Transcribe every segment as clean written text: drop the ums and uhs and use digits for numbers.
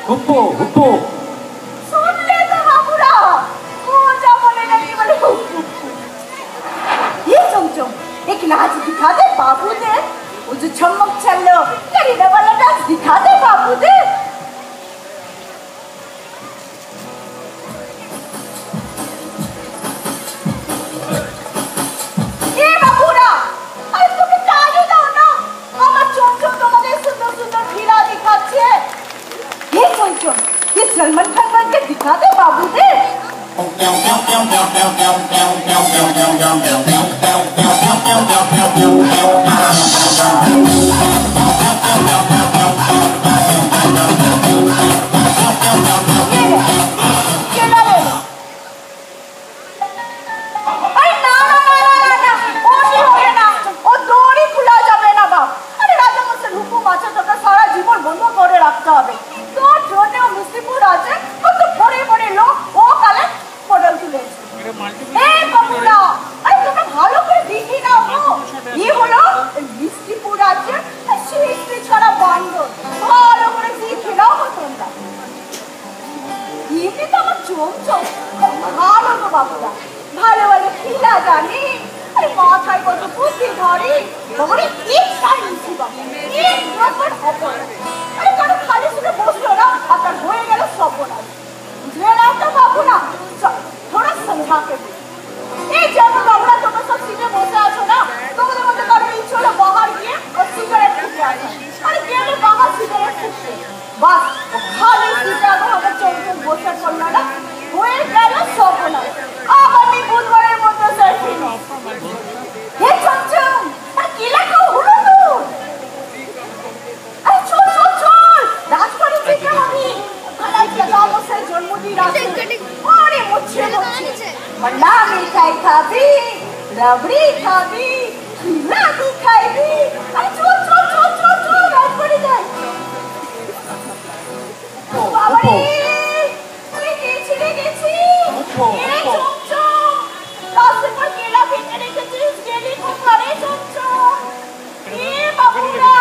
হুপ্পো হুপ্পো। শুনলে তো বাবুরা, ও যা বলে নাকি বলে ये चमचम एक नाच दिखा दे बाबू दे, वो जो चमक चलो करीना वाला डांस दिखा दे बाबू दे। ये बाबूरा, अरे तुम्हें ताली दो ना, हमारे चमचम तुम्हारे सुंदर सुंदर खिला दिखाते हैं। ये चमचम ये सलमान खान बन के दिखा दे बाबू दे। रबड़ी खाबी, खिलाड़ी खाइबी, अरे चल चल चल चल चल रात पड़ी जाए। बाबा रे, अरे गेची रे गेची, ये चमचम, रास्ते पर केला फेंक रहे थे इस केले को खाने चमचम। ये बाबूरा,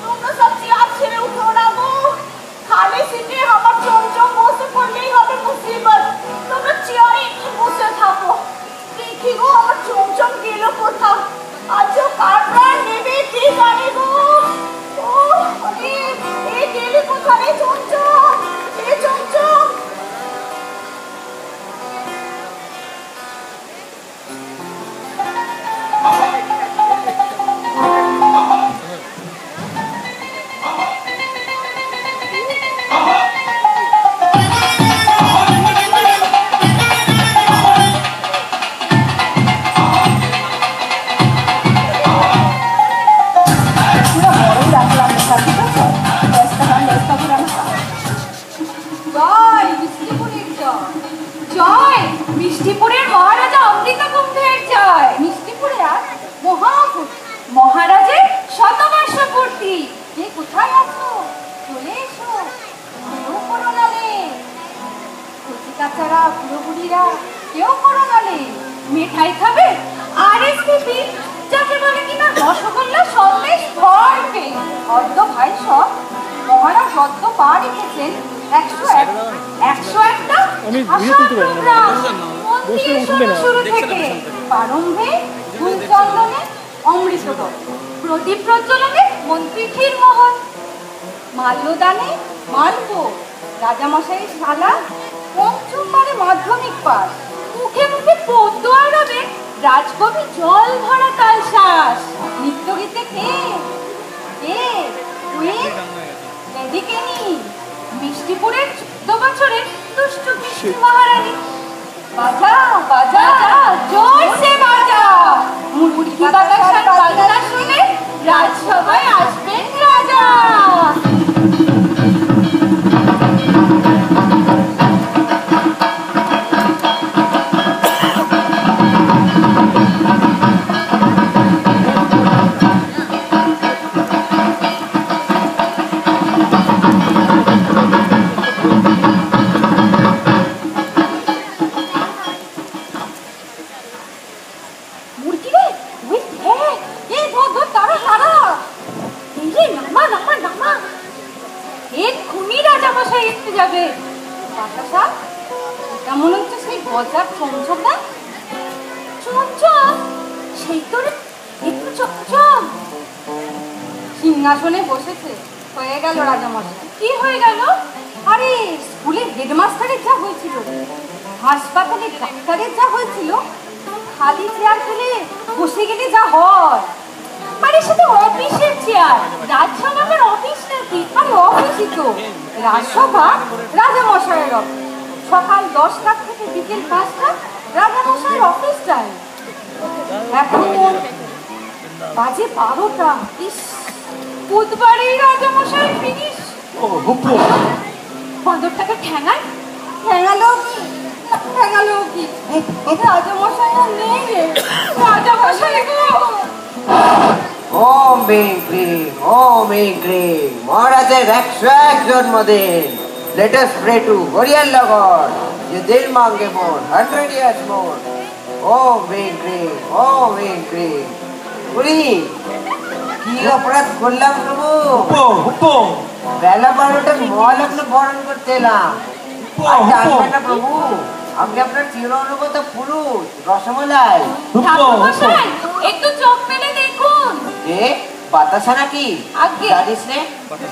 तुम लोग सब चिराग छिरे उठो ना वो, खाने सीटे हमारे चमचम मुँह से पड़ गई हमें मुसीबत, तुम लोग चियारी मुँह से थापो। देखिगो আমার চমচম গেল কোথা আজ কাটরা নেবে কি জানি গো ও এই গেলে কোথা রে চমচম এ চমচম মিষ্টিপুরের মহারাজা অমৃতা কুম্ভের জয়। মিষ্টিপুরে আর মহারাজের শতবর্ষ পূর্তি। কে কোথায় আছো? চলে এসো, কেউ করো নালে, কচি কাচারা পুরোপুরিরা কেউ করো নালে। মিঠাই খাবে আরএসভিপি, যাকে বলে কিনা রসগোল্লা সন্দেশ ভরবে। অদ্য ভাই সব মহারাজ অদ্য পা রেখেছেন 101টা শুরু থেকে প্রারম্ভে ফুলচন্দনে অমৃতদল, প্রদীপ প্রজ্বলনে মন্ত্রী ক্ষীরমোহন, মাল্যদানে মালভোগ, রাজামশাইয়ের শালা পঞ্চম বারে মাধ্যমিক পাস, মুখে মুখে পদ্য আরবে রাজকবি জল ভরা তালশ্বাস। নৃত্যগীতে কে কে এদিকে নি মিষ্টিপুরের 14 বছরের দুষ্টু মিষ্টি মহারানী। বাজা বাজা জোরসে বাজা, মুরগি বাতাসার বাজনা শুনে রাজসভায় আসবেন রাজা। যাবে। বাতাসা, এটা মনে হচ্ছে সেই গজার চমচম না? চমচম? সেই তোর একটু চমচম সিংহাসনে বসেছে। হয়ে গেল রাজামশাই। কি হয়ে গেল? আরে স্কুলের হেডমাস্টারের যা হয়েছিল, হাসপাতালের ডাক্তারের যা হয়েছিল, খালি চেয়ার ফেলে বসে গেলে যা হয়। আরে সে তো অফিসের চেয়ার, রাজসভার অফিস নাকি? আরে অফিসই তো, রাজসভা রাজামশাইয়ের অফিস। সকাল 10টা থেকে বিকেল 5টা রাজামশাইয়ের অফিস টাইম। এখন বাজে 12টা। ইস, বুধবারেই রাজামশাই ফিনিশ। বাঁদরটাকে ঠ্যাঙায়, ঠ্যাঙালো কি ঠ্যাঙালো কি, রাজামশাই আর নেই রে। রাজামশাই গো, ওম ভীম ক্লিম, ওম ভীম ক্লিম। মহারাজের 101 জন্মদিন। Let us pray to Horialla God. যে দিল মাঙ্গে মোর 100 years more. ওম ভীম ক্লিম, ওম ভীম ক্লিম। উনি কি অপরাধ করলাম প্রভু? বেলা 12টা মহালগ্ন বরণ করতে এলাম। আর জানবেন না প্রভু, আমি আপনার চির অনুগত পুরুষ রসমলাই। একটু চোখ মেলে দেখুন। এ বাতাসা নাকি? আগে জানিস নে,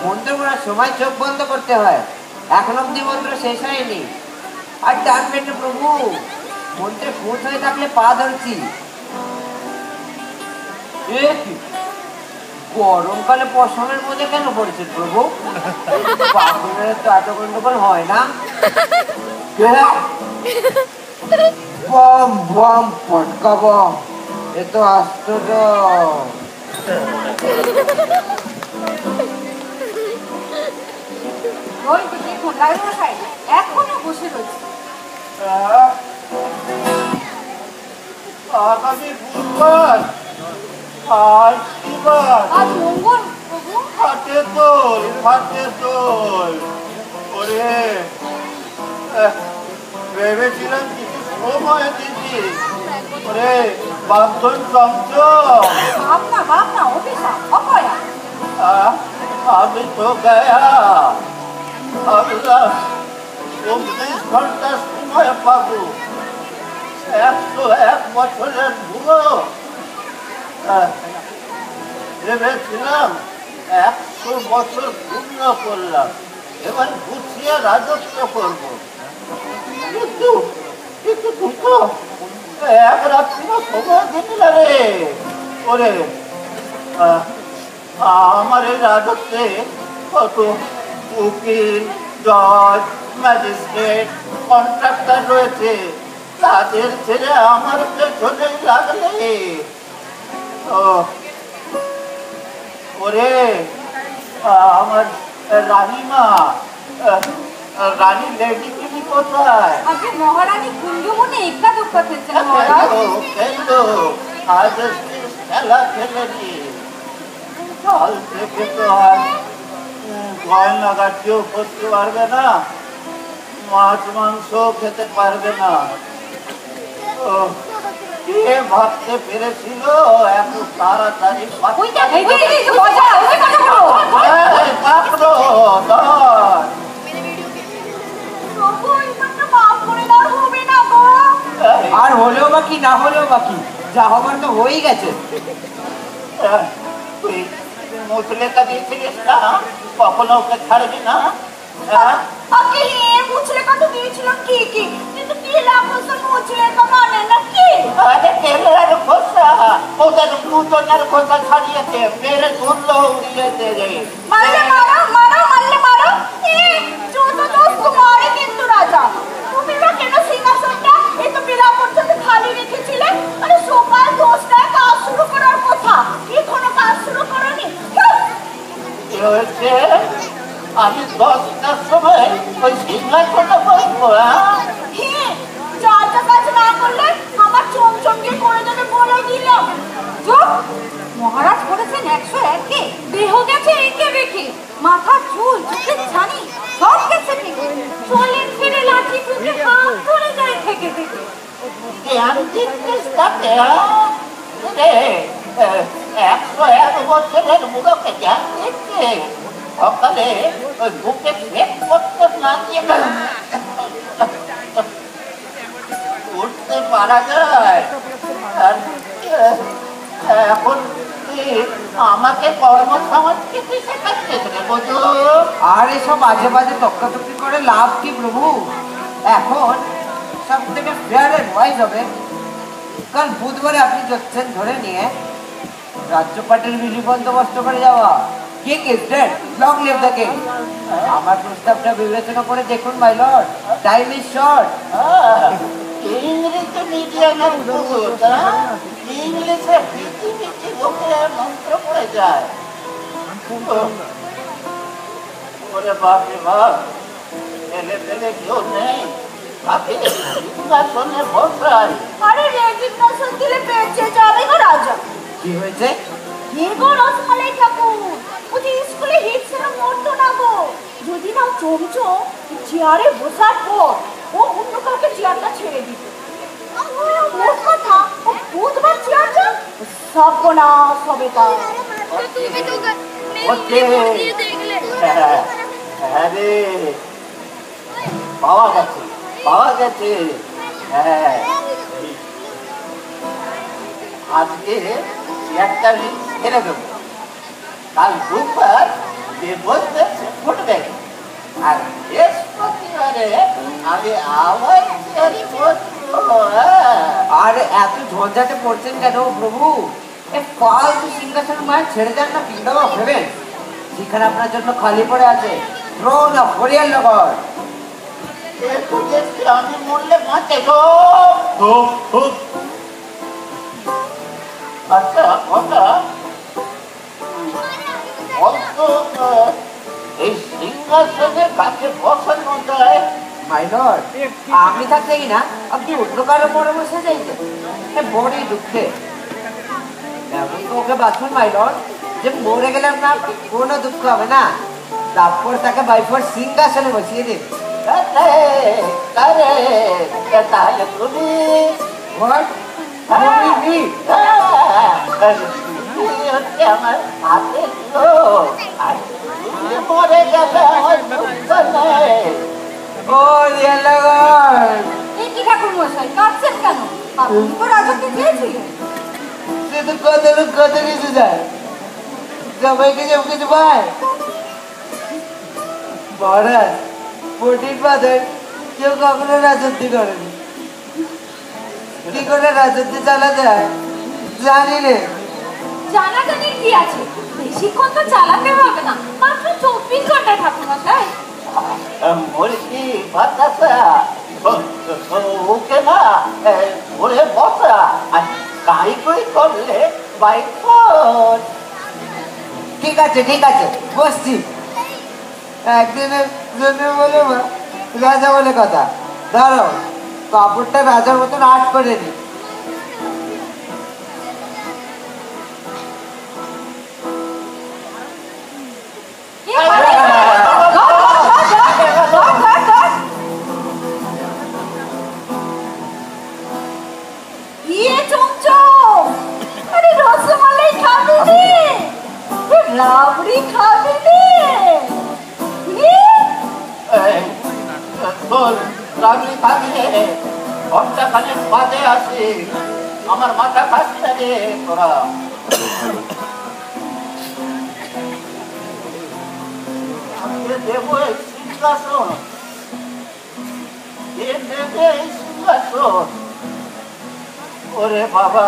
মন্ত্র করার সময় চোখ বন্ধ করতে হয়। এখন অব্দি মন্ত্র শেষ হয়নি। আর জানবেন না প্রভু, মন্ত্রে ফুট হয়ে থাকলে পা ধরছি। গরমকালে পশমের মধ্যে কেন পড়েছে প্রভু? বাথরুমের তো এত গন্ডগোল হয় না। বম বম পটকা বম, এ তো আশ্চর্য। ওই দেখুন রাজামশাই এখনো বসে রয়েছে। আগামী বুধবার আর শনিবার, আজ মঙ্গল প্রভু। হাতে তোল, হাতে তোল। ওরে ভেবেছিলাম কিছু সময় দিদি। ওরে বান্ধন চমচম, ভাবনা ভাবনা অভিশাপ অপয়া। আমি তো গয়া। ভাবলাম 24 ঘন্টা সময় পাবো। 101 বছরের বুড়ো। ভেবেছিলাম 100 বছর পূর্ণ করলাম, এবার গুছিয়ে রাজত্ব করবো। কিন্তু কিন্তু তুই তো এক রাত্রি সময় দিবি না রে। ওরে আমার এই রাজত্বে কত উকিল, জজ, ম্যাজিস্ট্রেট, কন্ট্রাক্টর রয়েছে। তাদের ছেড়ে আমার পেছনেই লাগলে। ওরে আমার রানীমা, রানী লেডি কিনি কোথায়? আজকে মহারানী কুঞ্জবনে একা দোকা খেলছেন মহারাজ। আজ খেলা খেলেনি। কাল থেকে তো আর গয়না গাঠিও করতে পারবে না, মাছ মাংস খেতে পারবে না। কে ভাবতে পেরেছিল এত তাড়াতাড়ি? আর হলেও বা কি, না হলেও বা কি, যা হবার তো হয়েই গেছে। তুই মুচলেটা দিয়েছিলিস না, কখনো ওকে ছাড়বি না? দিয়েছিলাম কি কি, কিন্তু কি লাভ হচ্ছে? মুচলেটা মানে না কি? আরে তেলের খোসা, ওদের নূতনের খোসা ছাড়িয়েছে, মেরে ধরলো উড়িয়েছে রে। মারলে মারো, মারো, মারলে মারো। তোমারে কিন্তু রাজা, তুমি বা কেন সিংহাসনটা এত বেলা পর্যন্ত খালি রেখেছিলে? মানে সকাল 10টায় কাজ শুরু করার কথা, এখনো কাজ শুরু করোনি। কি হয়েছে? আমি 10টার সময় ওই সিংহাসনটা বসবো? হ্যাঁ, যা কাজ না করলে আমার চমচমকে করে দেবে বলে দিলাম। মহারাজ করেছেন 101-কে, দেহ গেছে এঁকে বেঁকে, মাথা চুল, চোখের ছানি সব গেছে থেকে, চলেন ফিরে লাঠি টুকে হাত ধরে যায় থেকে থেকে। জ্ঞান দিচ্ছিস তাকে? 101 বছরের বুড়োকে জ্ঞান দিচ্ছে? সকালে ওই বুকে চেক করতে না দিয়ে উঠতে পারা যায়। আর এখন আমাকে কর্মসংস্কৃতি শেখাচ্ছে বুঝু। আর এসব বাজে বাজে তক্কাতক্কি করে লাভ কি প্রভু? এখন সব থেকে ফেয়ার এন্ড ওয়াইজ হবে কাল বুধবারে আপনি যাচ্ছেন ধরে নিয়ে রাজ্য পার্টির বিলি বন্দোবস্ত করে যাওয়া। King is dead, long live the king. আমার প্রস্তাবটা বিবেচনা করে দেখুন my lord, time is short. ইংরেজি মিডিয়ামের ইংলিশে বিচি বিচি লোকে মন্ত্র পড়ে যায়। ওরে বাপ রে বাপ, ছেলে পেলে কেউ নেই, তাকে সিংহাসনে বসাই। আরে রেজিগনেশন দিলে বেঁচে যাবে গো রাজা। কি হয়েছে? হে গো রসমালাই ঠাকুর, ওই স্কুলে হিট ছেড়ে মরতো না গো। যদি না চমচম চেয়ারে বসার পর ও অন্য কাউকে চেয়ারটা ছেড়ে দিত। মোট কথা ও বুধবার চেয়ারটা সর্বনাশ হবে তার। পাওয়া গেছে, পাওয়া গেছে। হ্যাঁ, আজকে চেয়ারটা আমি ছেড়ে দেবো। কাল বুধবার যে বসবে সে ফুটবে। আর বৃহস্পতিবারে আমি আবার চেয়ারে বসবো। আর এত ঝঞ্ঝাটে পড়ছেন কেন প্রভু? এ ফালতু সিংহাসন মায়ের ছেড়ে যান না কিংডম অফ হেভেন, যেখানে আপনার জন্য খালি পড়ে আছে থ্রোন অফ হরিয়াল নগর। আমি মরলে বাঁচে গো। আচ্ছা কথা বলতো, এই সিংহাসনে কাকে বসানো যায়? মাই লর্ড, আপনি থাকতেই না আপনি অন্য কারো পরামর্শ চাইছেন? বড়ই দুঃখে। এমন তো ওকে বাঁচুন মাই লর্ড যে মরে গেলাম না কোনো দুঃখ হবে না। তারপর তাকে বাইফোর সিংহাসনে বসিয়ে দিন। তাহলে তুমি আমার হাতে মরে গেলে আমার দুঃখ নেই। ও রিয়াল নগর, কি ঠাকুর মশাই কাঁদছেন কেন? আপনি তো রাজাকে চেয়েছিলেন। সে তো কত লোক কত কিছু যায়, সবাইকে সব কিছু পায়। মহারাজ, ফোর্টিন ফাদার কেউ কখনো রাজত্ব করেনি। কি করে রাজত্ব চালাতে হয় জানি নে। জানাজানি কি আছে, বেশিক্ষণ তো চালাতে হবে না, মাত্র 24 ঘন্টায় ঠাকুর মশাই। মুরগি বাতাসা ওকে না বলে বসা আর কাই কই করলে বাইফোন। ঠিক আছে ঠিক আছে, বসছি। একদিনের জন্য বলে রাজা বলে কথা। ধরো কাপড়টা রাজার মতন আর্ট করে নি। আরে রসমালাই খাবি নি, রাবড়ি খাবি নি? রাবড়ি খাবি রে, ঘন্টা খানেক বাদে আসি, আমার মাথা খাচ্ছে রে তোরা। দেবো এই সিংহাসন, দেবে এই সিংহাসন। ওরে বাবা,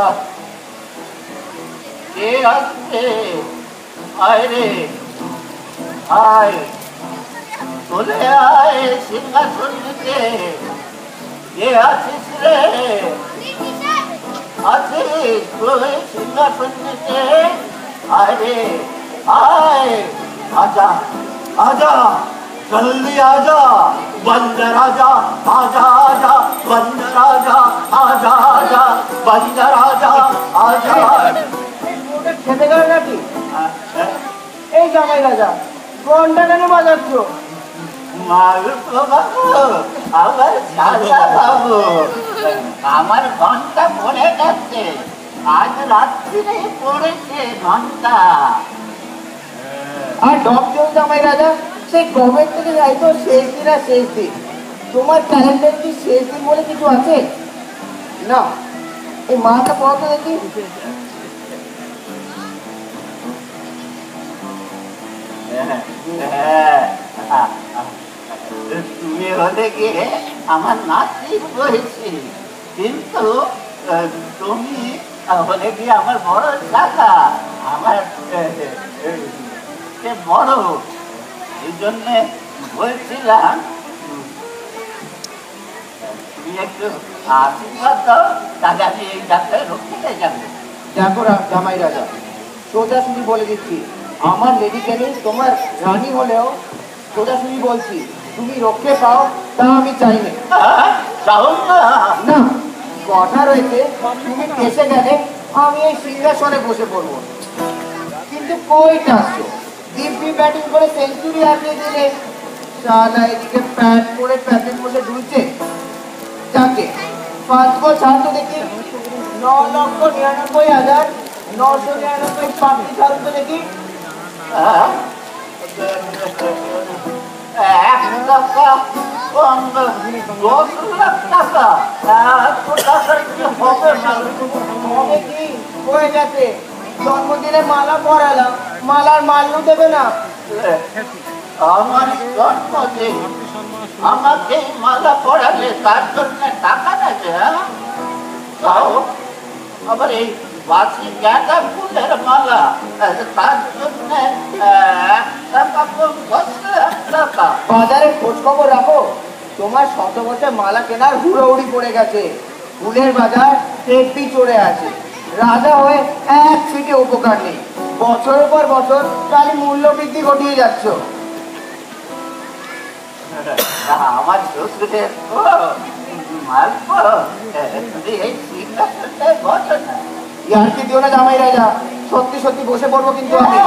কে আসবে? আয় রে আয়, চলে আয় সিংহাসন নিতে। কে আছিস রে? আছিস তুই সিংহাসন নিতে? আয় রে आए आजा आजा जल्दी आजा बंदर आजा आजा आजा बंदर आजा आजा आजा बंदर आजा आजा খেতে গেল নাকি? এই জামাই রাজা কোনটা কেন বাজাচ্ছো? আমার ঘন্টা পড়ে গেছে, আজ রাত্রিরে পড়েছে ঘন্টা। আর ডব জল জামাই রাজা, সেই কবে থেকে যাই তো শেষ দিন আর শেষ দিন। তোমার ক্যালেন্ডারে কি শেষ দিন বলে কিছু আছে? না, এই মাটা পড়াতে দেখি। তুমি হলে গিয়ে আমার নাতি বলেছি, কিন্তু তুমি হলে গিয়ে আমার বড় দাদা, আমার বড়, এই জন্য বলছিলাম তুমি একটু আশীর্বাদ দাও, তাহলে আমি এই যাত্রায় রক্ষিতে যাবো। দেখো জামাই রাজা, সোজাসুজি বলে দিচ্ছি, আমার লেডি কেনি তোমার রানী হলেও সোজাসুজি বলছি, তুমি রক্ষে পাও তা আমি চাই না। না, কথা রয়েছে তুমি দেশে গেলে আমি এই সিংহাসনে বসে পড়বো। কিন্তু কইটা আসছো, দিব্যি ব্যাটিং করে সেঞ্চুরি হারিয়ে দিলে, শালা এদিকে প্যান্ট পরে প্যাকেট বসে ঢুলছে। যাকে 5 গো ছাড় তো দেখি, 9,99,999 পাখি ছাড় তো দেখি। 1 টাকা 10 লাখ টাকা, এত টাকার কি হবে? হবে কি হয়ে গেছে, জন্মদিনে মালা পরালাম, মালার মাল্য দেবে না? আমার জন্মদিন, আমাকে মালা পড়ালে তার জন্য টাকা দেবে? তাও আবার এই বাসি গাঁদা ফুলের মালা, তার জন্য 1 টাকা। বাজারে খোঁজ খবর রাখো, তোমার 100 বছর মালা কেনার হুড়োহুড়ি পড়ে গেছে। ফুলের বাজার তেপি চড়ে আছে, রাজা হয়ে এক ফিটে উপকার নেই। বছরের পর বছর খালি মূল্য বৃদ্ধি ঘটিয়ে যাচ্ছ। আমার শ্বশুরের মাল্প, তুমি এই সিংহাসনটায় বসো না। ইয়ার কি দিও না জামাই রাজা, সত্যি সত্যি বসে পড়বো কিন্তু আমি।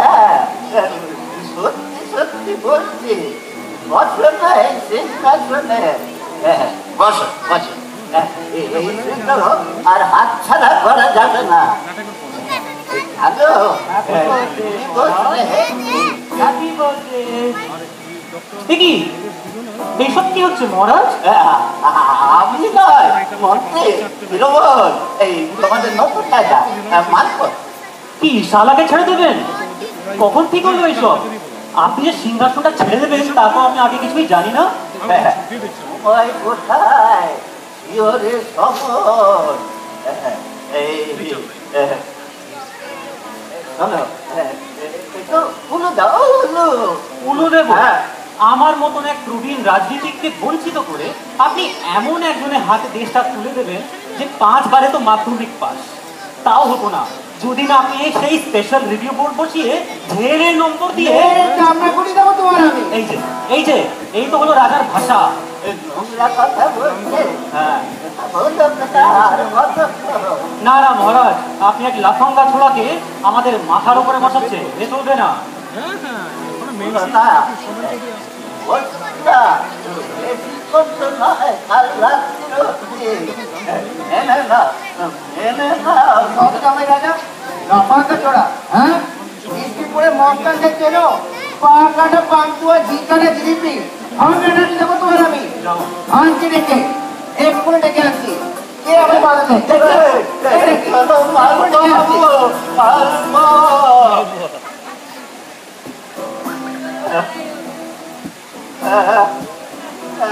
সত্যি সত্যি বলছি, বসো না এই সিংহাসনে। বসো বসো, এই সুন্দর আর হাত ছাড়া করা যাবে না। হ্যালো, কি এইসব কি হচ্ছে মহারাজ? আমি নয়, মন্ত্রী বীরবল, এই তোমাদের নতুন রাজা মাল্প। কি শালাকে ছেড়ে দেবেন? কখন ঠিক হলো এইসব? আপনি যে সিংহাসনটা ছেড়ে দেবেন তা তো আমি আগে কিছুই জানি না। সময় কোথায়, শিওরে সময়। এই শোনো, একটু উলু দাও, উলু দেব? আমার মতন এক প্রবীণ রাজনীতিককে বঞ্চিত করে আপনি এমন একজনের হাতে দেশটা তুলে দেবেন যে 5 বারে তো মাধ্যমিক পাস, তাও হতো না যদি না আপনি সেই স্পেশাল রিভিউ বোর্ড বসিয়ে ঢেরে নম্বর দিয়ে আমরা করে দেবো তোমার আমি। এই তো হলো রাজার ভাষা। কথা বলছে। হ্যাঁ, আর না না মহারাজ, আপনি এক লাফাঙ্গা ছোড়াকে আমাদের মাথার উপরে বসাচ্ছেন, এ চলবে না। জামাই রাজা লাফাঙ্গা চড়া, হ্যাঁ বৃষ্টি পরে মস্তান দেখছে না, পা কাটা পান্তুয়া জিকাটা জিলিপি আমরা দেবো তোমার আমি। আনছি ডেকে, এক্ষুনি ডেকে আনছি। কে আমার বাধা দেয়?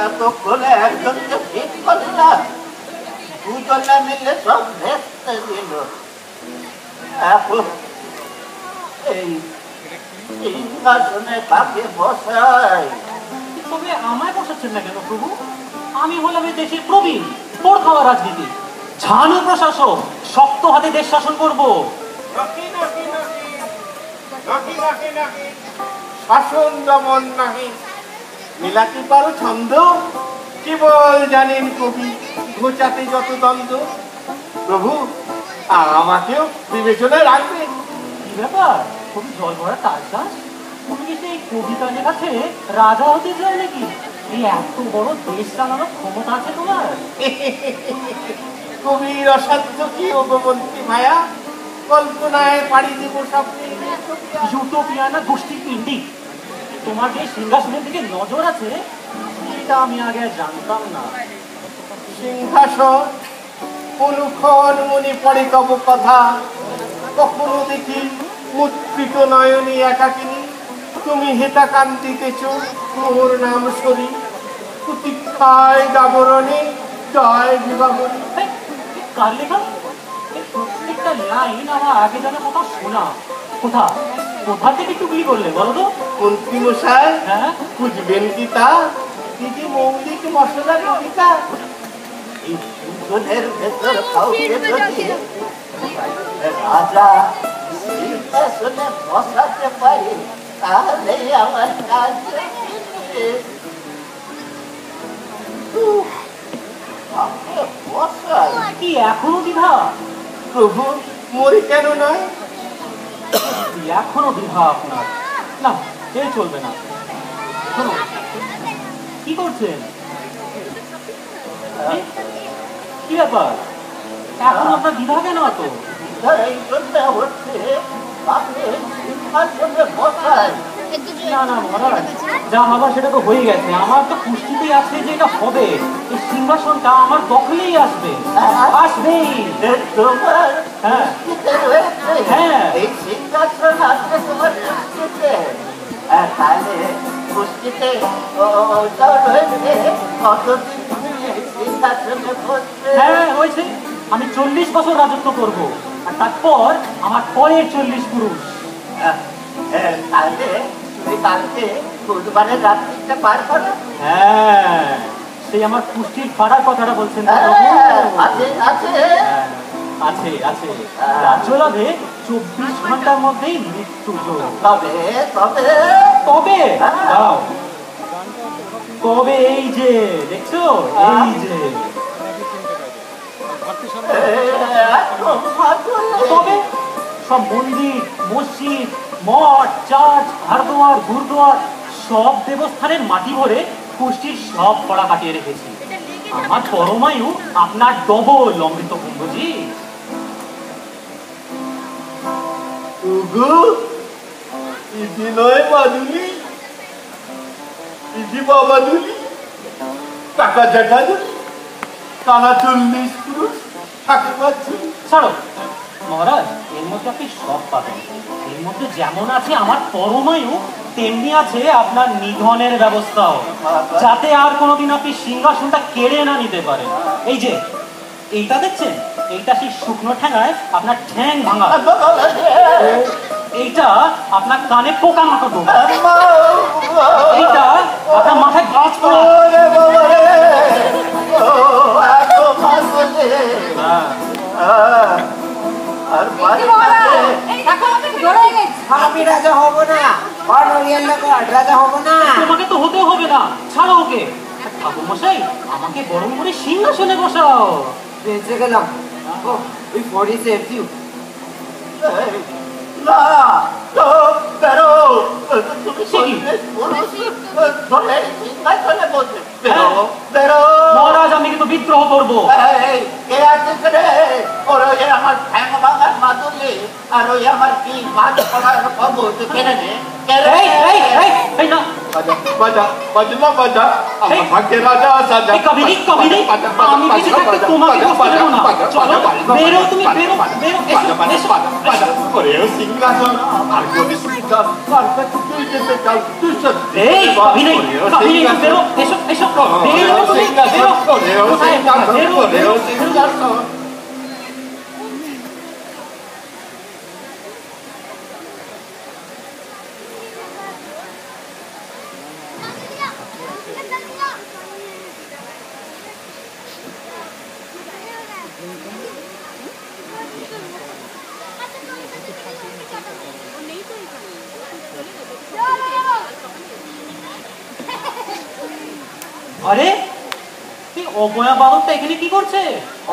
এতক্ষণে একজনকে ঠিক করলাম, দুজনে মিলে সব ভেস্তে দিল। এখন এই সিংহাসনে কাকে বসায়? তবে আমায় বসাচ্ছেন না কেন প্রভু? আমি হলাম এই দেশের প্রবীণ তোর খাওয়া রাজনীতি, ঝানু প্রশাসক, শক্ত হাতে দেশ শাসন করবো। শাসন দমন নাহি মিলাতে পারো ছন্দ, কেবল জানেন কবি ঘোচাতে যত দ্বন্দ্ব। প্রভু আমাকেও বিবেচনায় রাখবেন। কি ব্যাপার, খুবই জল ভরা তার চাষ? তুমি কি সেই কবিতা লেখা ছেড়ে রাজা হতে চাই নাকি? এই এত বড় দেশ চালানোর ক্ষমতা আছে তোমার? কবির অসাধ্য কি অবমন্ত্রী ভায়া, কল্পনায় পাড়ি দেব স্বপ্নে। ইউটোপিয়া না গোষ্ঠী পিন্ডি? তোমার যে সিংহাসনের দিকে নজর আছে এটা আমি আগে জানতাম না। সিংহাসন কোনক্ষণ মনে পড়ে কব কথা, কখনো দেখি মুদ্রিত নয়নী একাকিনী, তুমি হেতা কান্দিতেছ মোর নাম সরি, প্রতীক্ষায় জাগরণে জয় বিবাহনী। কার লেখা? প্রত্যেকটা লাইন আমার আগে যেন কোথাও শোনা। কোথা থেকে টুকলি করলে বলো তো? মন্ত্রী মশাই হ্যাঁ, বুঝবেন কি তা? কি যে মৌলিক মশলা কবিতা, এই দুজনের ভেতর কাউকে যদি রাজা সিংহাসনে বসাতে পারি তাহলে আমার কাজ। কি এখনো দ্বিধা? প্রভু মরি কেন নয়? এখনো দ্বিধা আপনার? না, এই চলবে না। শোনো, কি করছেন? কি ব্যাপার, এখন আপনার দ্বিধা কেন এত? এই জন্য হচ্ছে আপনি সিংহাসনে বসায়। না না মহারাজ, যা হবার সেটা তো হয়ে গেছে। আমার তো পুষ্টিতেই আছে যে এটা হবে। এই সিংহাসনটা আমার দখলেই আসবে, আসবেই। তোমার হ্যাঁ পুষ্টিতে রয়েছে, হ্যাঁ। এই সিংহাসন আসবে তোমার পুষ্টিতে। তাহলে পুষ্টিতে ওটাও রয়েছে, কতদিন তুমি এই সিংহাসনে বসবে? হ্যাঁ হয়েছে, আমি 40 বছর রাজত্ব করব, আর তারপর আমার পরের 40 পুরুষ। তাহলে তুমি কালকে বুধবারের রাত্রিটা পার করো। হ্যাঁ, সেই আমার পুষ্টির ফাড়ার কথাটা বলছেন তো প্রভু? আছে আছে হ্যাঁ, আছে আছে। রাজ্য লাভে 24 ঘন্টার মধ্যেই মৃত্যু যোগ। তবে তবে তবে দাঁড়াও, তবে এই যে দেখছো, এই যে তবে সব মন্দির, মসজিদ, মঠ, চার্চ, হারদুয়ার, গুরুদুয়ার সব দেবস্থানের মাটি ভরে পুষ্টির সব পড়া কাটিয়ে রেখেছি। আমার পরমায়ু আপনার ডবল অমৃত কুম্ভজি। ইদি নয় বাদুলি, ইদি বাবা দুলি, টাকা জাটা দুলি, টানা 40 পুরুষ থাকে পাচ্ছি। ছাড়ো মহারাজ, এর মধ্যে আপনি সব পাবেন। এর মধ্যে যেমন আছে আমার পরমায়ু, তেমনি আছে আপনার নিধনের ব্যবস্থাও, যাতে আর কোনোদিন আপনি সিংহাসনটা কেড়ে না নিতে পারেন। এই যে এইটা দেখছেন, এইটা সেই শুকনো ঠ্যাঙায় আপনার ঠ্যাং ভাঙা, এইটা আপনার কানে পোকা মাকড় ঢোকা, এইটা আপনার মাথায় গাছ পড়া। আর আমি রাজা হব না, অনরিয়াল লগড রাজা হব না। তোমাকে তো হতেও হবে না, ছাড়ো ওকে। ঠাকুর মশাই, আমাকে বরং করে সিংহাসনে বসাও। বেঁচে গেলাম। ওই 40 সেভস ইউ। না তো বেরো, তুমি ধরে সিংহাসনে বসে বেরো বেরো। মহারাজ, আমি কিন্তু বিদ্রোহ করবো। কে আছিস রে? ওর ওই আমার ঠ্যাং ভাঙার মাদুলি, আর ওই আমার কি মাছ পড়ার খবর কেড়ে নে। না বাজা বাজনা বাজা, আমার ভাগ্যে রাজা সাজা। কবি আমি বেঁচে থাকতে তোমাকে বসতে দেবো না। চলো বেরো, তুমি বেরো বেরো, এসো এসো। ওরে সিংহাসন আর যদি সিংহাসন আর তুই যেতে চাও তুই এই কবি নেই, বেরো, এসো এসো, বেরো তুমি, বেরো। কোথায়? বেরো, বেরো, বেরো। আরে এই অবয়া বালকটা এখানে কি করছে?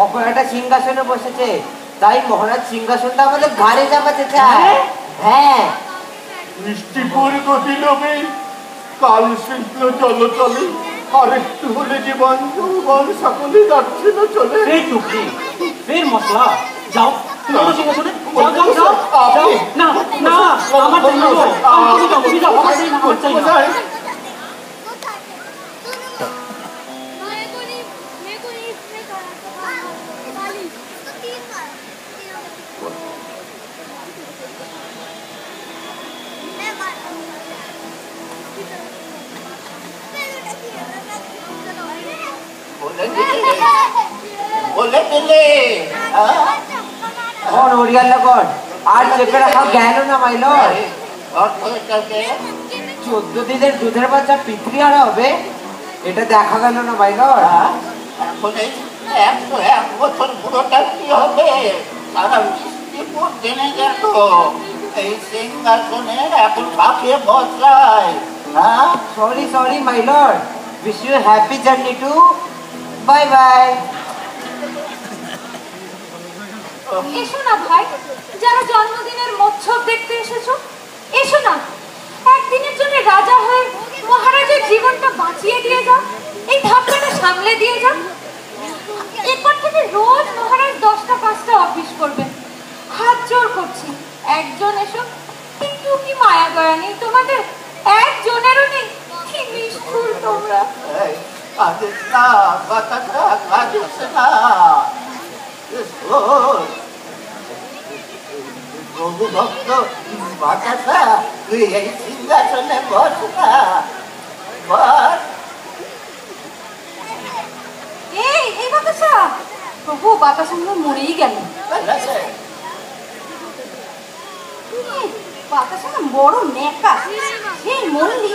অপরাটা সিংহাসনে বসেছে, তাই মহারাজ সিংহাসনটা আমাদের ঘাড়ে চাপাতে চায়। হ্যাঁ, মিষ্টিপুর গতি লোভে কাল শিল্প চলো চলে, আর একটু হলে জীবন যৌবন সকলে যাচ্ছিল চলে। ফের টুকরি, ফের মশলা। যাও তুমি ওর সিংহাসনে, যাও যাও যাও যাও। না না, আমার জন্য তুমি যাও, তুমি যাও। খবর চাই না। বলে দিলে কোন ওরিয়ার লগন আর চেপে রাখা গেল না মাই লর্ড। 14 দিনের দুধের বাচ্চা পিতরি আর হবে, এটা দেখা গেল না মাই লর্ড। এখন এই 101 বছর পুরোটা কি হবে? সারা বৃষ্টিপুর জেনে গেল এই সিংহাসনে এখন কাকে বসায়। হ্যাঁ, sorry my lord, wish you happy journey too, bye bye. এসো না ভাই, যারা জন্মদিনের মৎসব দেখতে এসেছো, এসো না, একদিনের জন্য রাজা হয়ে মহারাজের জীবনটা বাঁচিয়ে দিয়ে যাও, এই ধাক্কাটা সামলে দিয়ে যাও। এরপর থেকে রোজ মহারাজ 10টা 5টা অফিস করবেন। হাত জোর করছি, একজন এসো, কিন্তু কি মায়া দয়া নেই তোমাদের, একজনেরও নেই। কি নিষ্ঠুর তোমরা। কাঁদিস না বাতাসা, কাঁদিস না। প্রভু ভক্ত বাতাসা, তুই এই সিংহাসনে বস না, বস। এই বাতাসা, প্রভু বাতাসা মনে মরেই গেল। বাতাসা না বড় নেকা, সেই মরলি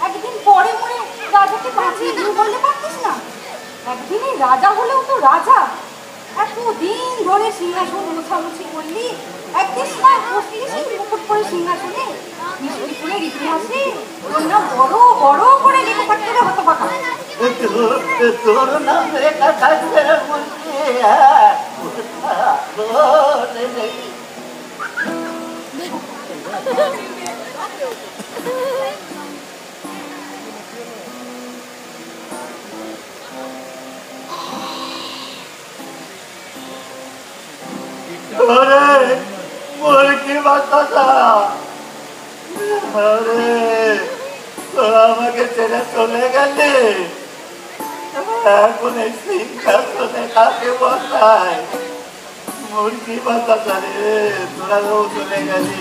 একদিন পরে মরে রাজাকে বাঁচিয়ে দিয়ে বললে পারতিস না? একদিনে রাজা হলেও তো রাজা, এতদিন ধরে সিংহাসন মোছামুছি করলি, একদিন সময় বসলি সেই মুকুট করে সিংহাসনে। বিষ্ণুপুরের ইতিহাসে তোর না বড় বড় করে লেখা থাকতে হবে হতো পাকা। তোর নাম লেখা থাকবে বলছি। কি বাতাসা, আমাকে ছেড়ে চলে গেলে, এখন এই সিংহাসনে কাকে বসায়? মুরগি বাতাসা রে, তোরাও চলে গেলি।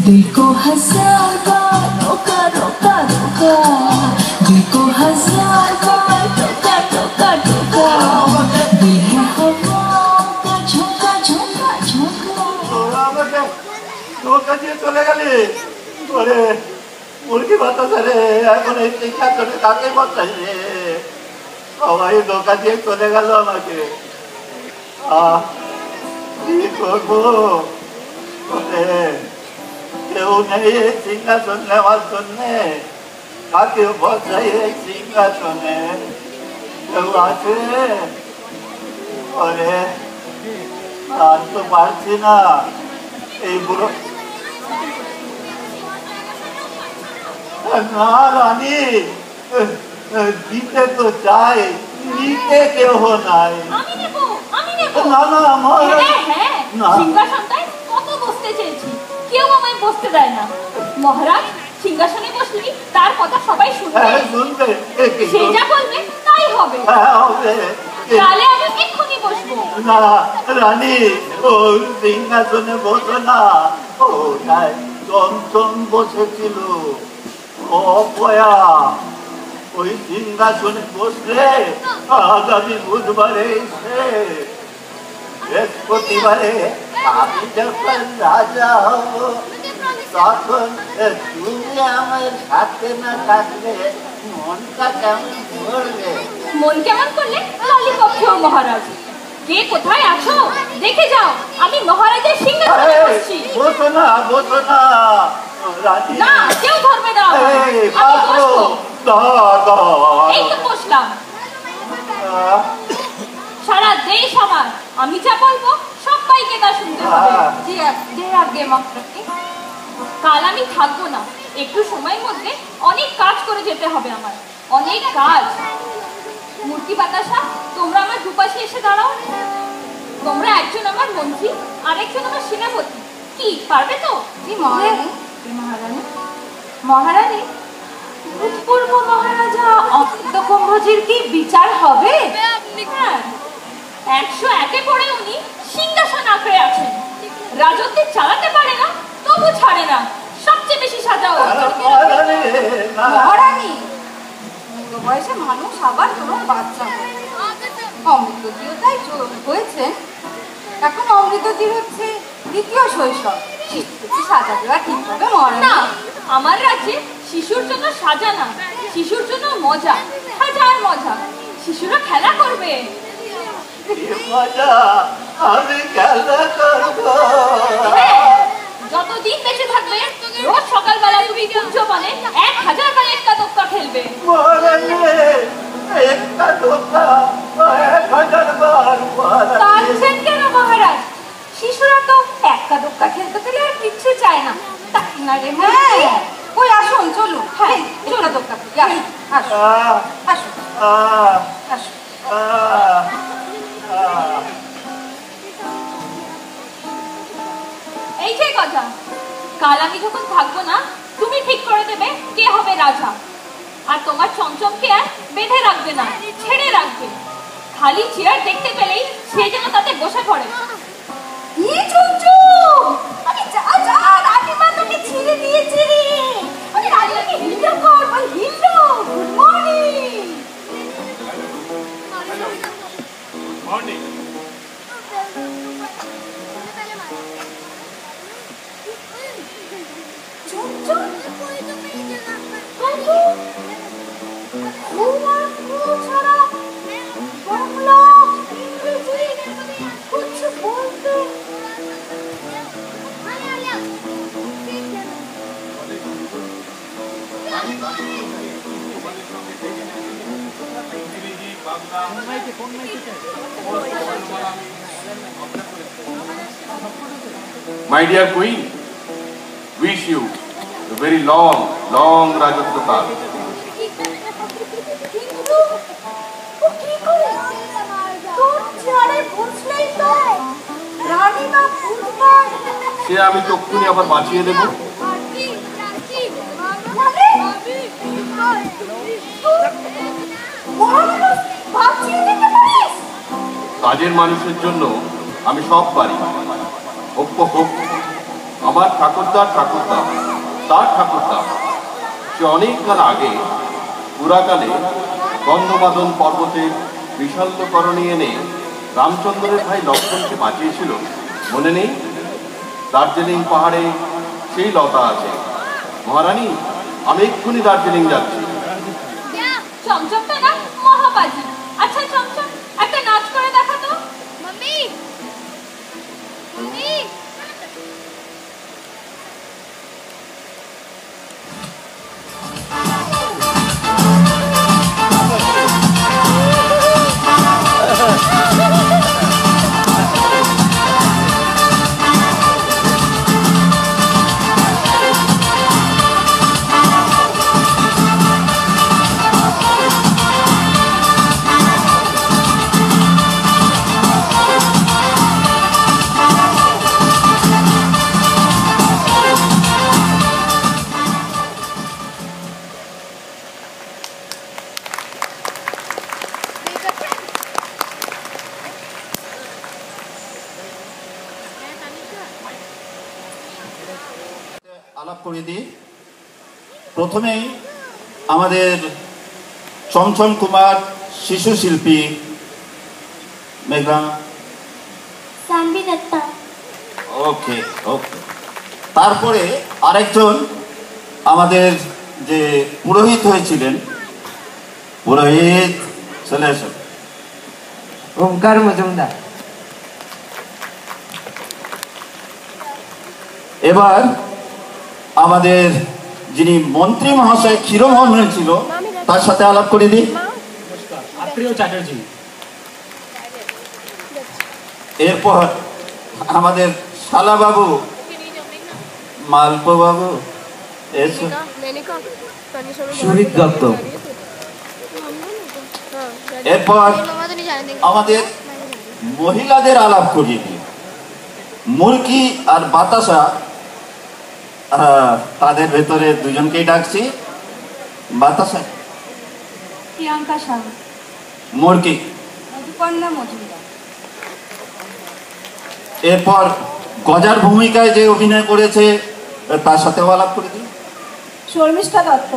दिल को 1000 बार रोका रोका रोका, दिल को 1000 बार टोका टोका टोका, दिल है हवाओं का झोंका झोंका झोंका। আমাকে ধোকা দিয়ে চলে গেলি, ওরে মুরগি বাতাসা রে, এখন এই সিংহাসনে কাকে বসাই রে? সবাই ধোকা দিয়ে চলে গেল আমাকে। কি করবো? কেউ নেই এই সিংহাসন নেওয়ার জন্যে, কাকে বসাই এই সিংহাসনে? কেউ আছে? ওরে আর তো পারছি না, এই বুড়ো না রানী, দিতে তো চাই, নিতে কেউ নাই। আমি নেব, আমি নেব। না না মহারাজ, হ্যাঁ না। সিংহাসনটায় কত বসতে চেয়েছি, কেউ আমায় বসতে দেয় না। মহারাজ সিংহাসনে বসলি তার কথা সবাই শুনবে, হ্যাঁ শুনবে, সে যা বলবে তাই হবে। হ্যাঁ হবে। তাহলে আমি এক্ষুনি বসবো। না রানী, ও সিংহাসনে বসো না, ও তাই চমচম বসেছিল, ও অপয়া। ওই সিংহাসনে বসলে আগামী বুধবারে এসে বৃহস্পতিবারে আমি যখন রাজা হব, তখন তুমি আমার সাথে না থাকলে মনটা কেমন করবে? মন কেমন করলে ললিপপ খেও মহারাজ। কে কোথায় আছো দেখে যাও, আমি মহারাজের সিংহাসনে বসছি। বসো না, বসো না রানী। না, কেউ ধরবে না আমায়। এই আমি পাগল, বসবো। এই তো বসলাম। সারা দেশ আমার, আমি যা বলবো সবাইকে তা শুনতে হবে। যে আগে মাত্র কাল আমি থাকবো না, একটু সময়ের মধ্যে অনেক কাজ করে যেতে হবে আমার, অনেক কাজ। মূর্তি বাতাসা, তোমরা আমার দুপাশে এসে দাঁড়াও। তোমরা একজন আমার মন্ত্রী আর একজন আমার সেনাপতি, কি পারবে তো? জি মহারানী। মহারানী মহারানী ভূতপূর্ব মহারাজা অমিত কুম্ভজির কি বিচার হবে? হ্যাঁ, 101-এ পড়ে উনি সিংহাসন আঁকড়ে আছেন, রাজত্ব চালাতে পারে না, তবু ছাড়ে না, সবচেয়ে বেশি সাজাও। মহারানী বুড়ো বয়সে মানুষ আবার কোনো বাচ্চা অমৃতজিও তাই হয়েছেন। এখন অমৃতজির হচ্ছে দ্বিতীয় শৈশব, শিশুকে সাজা দেওয়া ঠিক হবে মহারানী? না, আমার রাজ্যে শিশুর জন্য সাজা না, শিশুর জন্য মজা, হাজার মজা। শিশুরা খেলা করবে। আমি খেলা করবো। হ্যাঁ, যতদিন বেঁচে থাকবে রোজ সকালবেলা তুমি কুঞ্জবনে 1000 বার একটা দোক্কা খেলবে। একটা দোকা 1000 বার। কাঁদছেন কেন মহারাজ? শিশুরা তো একা দোক্কা খেলতে পেলে আর কিচ্ছু চায় না, তাই না রে? হ্যাঁ, ওই আসুন, চলুন। হ্যাঁ, চলো দোক্কা খেলি। আসুন আসুন আসুন। এই যে কথা, কাল আমি যখন থাকবো না, তুমি ঠিক করে দেবে কে হবে রাজা। আর তোমার চমচমকে আর বেঁধে রাখবে না, ছেড়ে রাখবে। খালি চেয়ার দেখতে পেলেই সে যেন তাতে বসে পড়ে। আমি যা যা রানীমা তোকে ছেড়ে দিয়েছি রে। আমি রানীমাকে হিন্দু কর, বল Hindu. Good morning. My dear Queen, wish you a very long, long Rajatwa Kal. সে আমি চক্ষুনি আবার বাঁচিয়ে দেব। কাজের মানুষের জন্য আমি সব পারি। হোক হোক, আমার ঠাকুরদা তার ঠাকুরদা সে অনেককাল আগে পুরাকালে গন্ধমাদন পর্বতের বিশাল্যকরণী এনে রামচন্দ্রের ভাই লক্ষ্মণকে বাঁচিয়েছিল, মনে নেই? দার্জিলিং পাহাড়ে সেই লতা আছে। মহারানী, আমি এক্ষুনি দার্জিলিং যাচ্ছি। চমচমটা না মহাবাজি। আচ্ছা চমচম, একটা নাচ করে দেখা তো। মাম্মি মাম্মি, আলাপ করে দিই। প্রথমেই আমাদের চমচম কুমার শিশু শিল্পী মেঘনা। ওকে ওকে। তারপরে আরেকজন আমাদের যে পুরোহিত হয়েছিলেন, পুরোহিত চলে আসুন। ওমকার মজুমদার। এবার আমাদের যিনি মন্ত্রী মহাশয় ক্ষীরমোহন হয়েছিল, তার সাথে আলাপ করে দিই। প্রিয় চ্যাটার্জি। এরপর আমাদের শালা বাবু, মালপো বাবু, সুরিত দত্ত। এরপর আমাদের মহিলাদের আলাপ করিয়ে দিই। মুরগি আর বাতাসা, তাদের ভেতরে দুজনকেই ডাকছি। বাতাসা, প্রিয়াঙ্কা সাহা, মুরগি। মধুকন্যা মজুমদার। এরপর গজার ভূমিকায় যে অভিনয় করেছে তার সাথেও আলাপ করে দিই। শর্মিষ্ঠা দত্ত।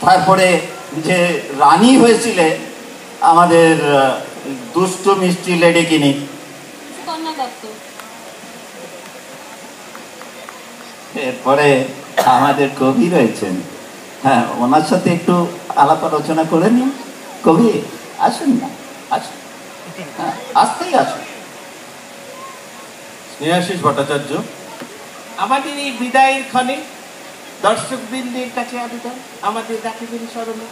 তারপরে যে রানী হয়েছিলে আমাদের দুষ্টু মিষ্টি লেডি কিনি, কন্যা দত্ত। এরপরে আমাদের কবি রয়েছেন, হ্যাঁ ওনার সাথে একটু আলাপ আলোচনা করে নিন। কবি আসুন না, আসুন, হ্যাঁ আসতেই আসুন। স্নেহাশিস ভট্টাচার্য। আমাদের এই বিদায়ের ক্ষণে দর্শক বৃন্দের কাছে আবেদন, আমাদের রাখিবেন স্মরণে।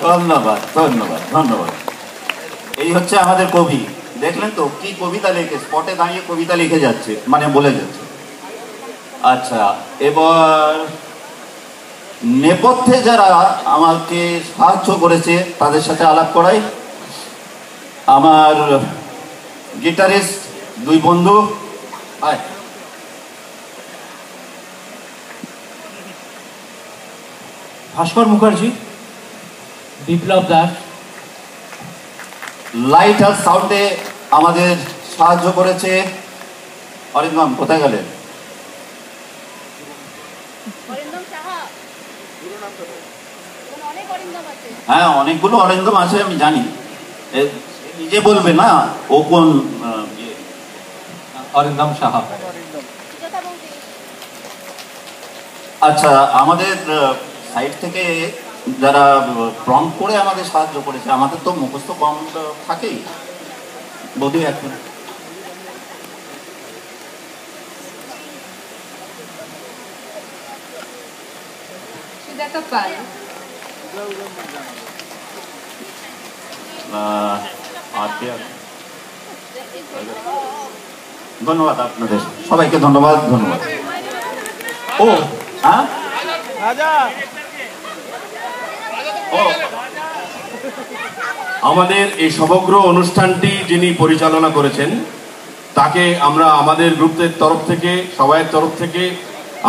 ধন্যবাদ ধন্যবাদ ধন্যবাদ। এই হচ্ছে আমাদের কবি। দেখলেন তো কি কবিতা লিখে, স্পটে দাঁড়িয়ে কবিতা লিখে যাচ্ছে, মানে বলে যাচ্ছে। আচ্ছা, এবার নেপথ্যে যারা আমাকে সাহায্য করেছে তাদের সাথে আলাপ করাই। আমার গিটারিস্ট দুই বন্ধু, আয়। ভাস্কর মুখার্জি, বিপ্লব দাস। লাইট আর সাউন্ডে আমাদের সাহায্য করেছে অরিন্দম। কোথায় গেলেন? হ্যাঁ অনেকগুলো অরিন্দম আছে, আমি জানি। নিজে বলবে না ও কোন। অরিন্দম সাহা। আচ্ছা, আমাদের সাইড থেকে যারা প্রম্পট করে আমাদের সাহায্য করেছে, আমাদের তো মুখস্থ কম থাকেই, বৌদি এখন ধন্যবাদ আপনাদের সবাইকে, ধন্যবাদ ধন্যবাদ। ও হ্যাঁ, আমাদের এই সমগ্র অনুষ্ঠানটি যিনি পরিচালনা করেছেন তাকে আমরা আমাদের গ্রুপের তরফ থেকে, সবাইয়ের তরফ থেকে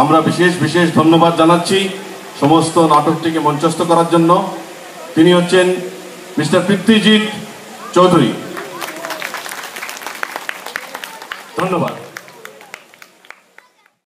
আমরা বিশেষ বিশেষ ধন্যবাদ জানাচ্ছি সমস্ত নাটকটিকে মঞ্চস্থ করার জন্য। তিনি হচ্ছেন মিস্টার পৃথ্বীজিৎ চৌধুরী। ধন্যবাদ।